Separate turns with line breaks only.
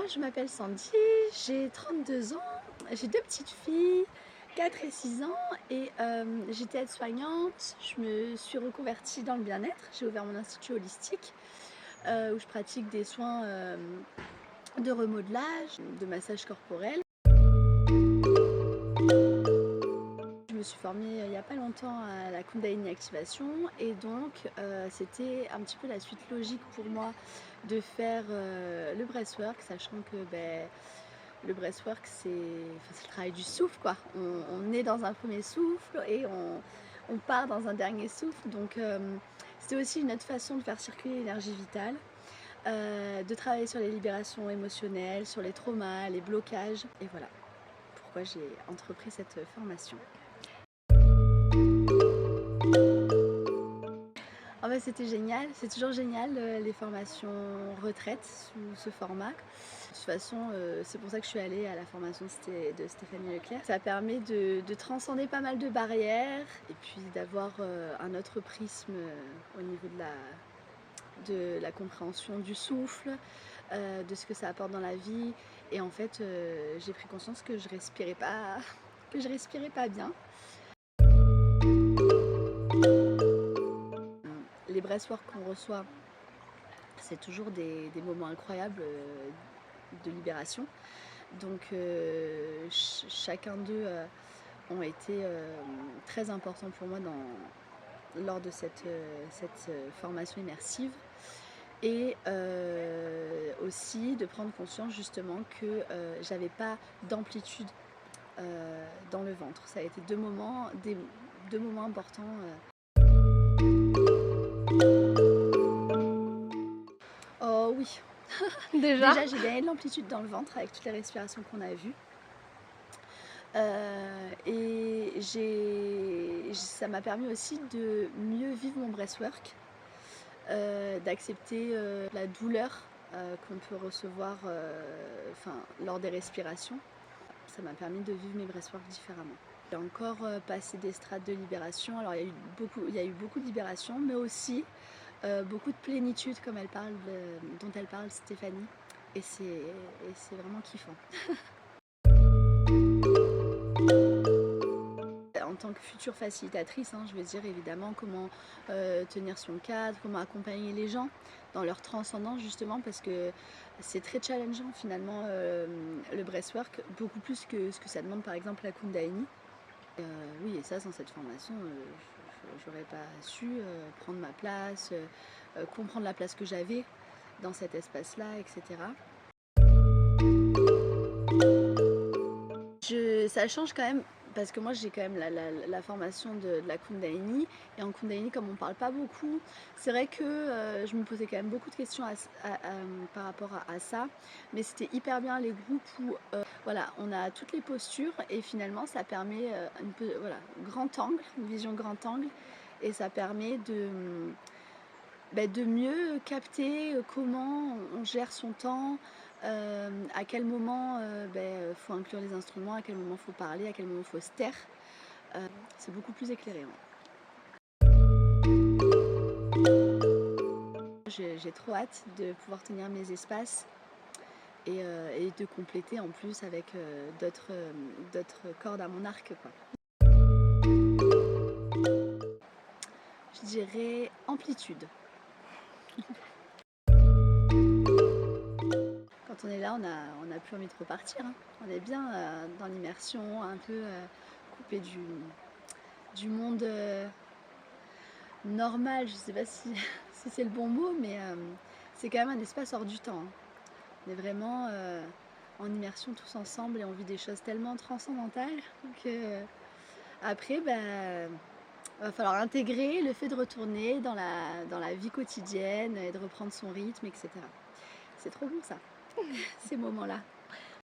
je m'appelle Sandy, j'ai 32 ans, j'ai 2 petites filles, 4 et 6 ans et j'étais aide-soignante. Je me suis reconvertie dans le bien-être. J'ai ouvert mon institut holistique, où je pratique des soins, de remodelage, de massage corporel. Je me suis formée, il y a pas longtemps à la Kundalini Activation et donc c'était un petit peu la suite logique pour moi de faire, le breathwork, sachant que, le breathwork c'est le travail du souffle quoi. On est dans un premier souffle et on part dans un dernier souffle, donc c'était aussi une autre façon de faire circuler l'énergie vitale, de travailler sur les libérations émotionnelles, sur les traumas, les blocages et voilà pourquoi j'ai entrepris cette formation. Ah bah, c'était génial, c'est toujours génial les formations retraite sous ce format. De toute façon, c'est pour ça que je suis allée à la formation de Stéphanie Leclerc. Ça permet de transcender pas mal de barrières et puis d'avoir un autre prisme au niveau de la compréhension du souffle, de ce que ça apporte dans la vie. Et en fait, j'ai pris conscience que je respirais pas, que je respirais pas bien. Les breathwork qu'on reçoit, c'est toujours des moments incroyables de libération. Donc chacun d'eux ont été très importants pour moi lors de cette formation immersive. Et aussi de prendre conscience justement que j'avais pas d'amplitude dans le ventre. Ça a été deux moments importants. Oh oui, déjà j'ai gagné de l'amplitude dans le ventre avec toutes les respirations qu'on a vues. Et ça m'a permis aussi de mieux vivre mon breathwork, d'accepter la douleur qu'on peut recevoir lors des respirations. Ça m'a permis de vivre mes breathworks différemment. J'ai encore passé des strates de libération. Alors il y a eu beaucoup de libération, mais aussi beaucoup de plénitude comme dont elle parle Stéphanie. Et c'est vraiment kiffant. En tant que future facilitatrice, je veux dire évidemment comment tenir son cadre, comment accompagner les gens dans leur transcendance justement, parce que c'est très challengeant finalement le breathwork, beaucoup plus que ce que ça demande par exemple la Kundalini. Oui, et ça sans cette formation, j'aurais pas su prendre ma place, comprendre la place que j'avais dans cet espace-là, etc. Ça change quand même, parce que moi j'ai quand même la formation de la Kundalini, et en Kundalini comme on parle pas beaucoup, c'est vrai que je me posais quand même beaucoup de questions par rapport à ça, mais c'était hyper bien les groupes où voilà, on a toutes les postures et finalement ça permet grand angle, une vision grand angle, et ça permet de mieux capter comment on gère son temps, à quel moment faut inclure les instruments, à quel moment faut parler, à quel moment faut se taire. C'est beaucoup plus éclairé. Ouais. J'ai trop hâte de pouvoir tenir mes espaces et de compléter en plus avec d'autres cordes à mon arc, quoi. Je dirais amplitude. Quand on est là, on a plus envie de repartir. On est bien dans l'immersion, un peu coupé du monde normal. Je sais pas si c'est le bon mot, mais c'est quand même un espace hors du temps. On est vraiment en immersion tous ensemble et on vit des choses tellement transcendantales que après, va falloir intégrer le fait de retourner dans la vie quotidienne et de reprendre son rythme, etc. C'est trop bon ça, ces moments-là.